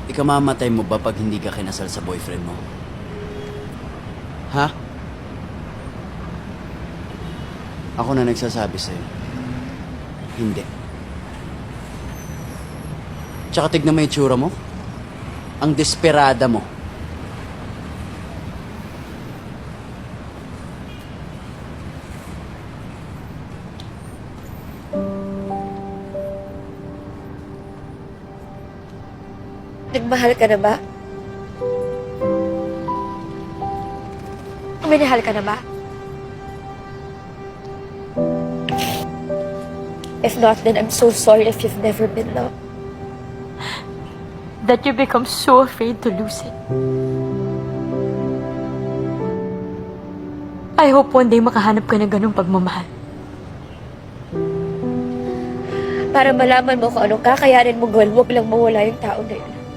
Ikamamatay mo ba pag hindi ka kinasal sa boyfriend mo? Ha? Ako na nagsasabi sa'yo. Hindi. Tsaka tignan mo yung itsura mo. Ang desperada mo. Nagmahal ka na ba? Minahal ka na ba? If not, then I'm so sorry if you've never been loved. That you become so afraid to lose it. I hope one day makahanap ka ng ganung pagmamahal. Para malaman mo kung anong kakayanin mo gawin, huwag lang mawala yung tao na yun.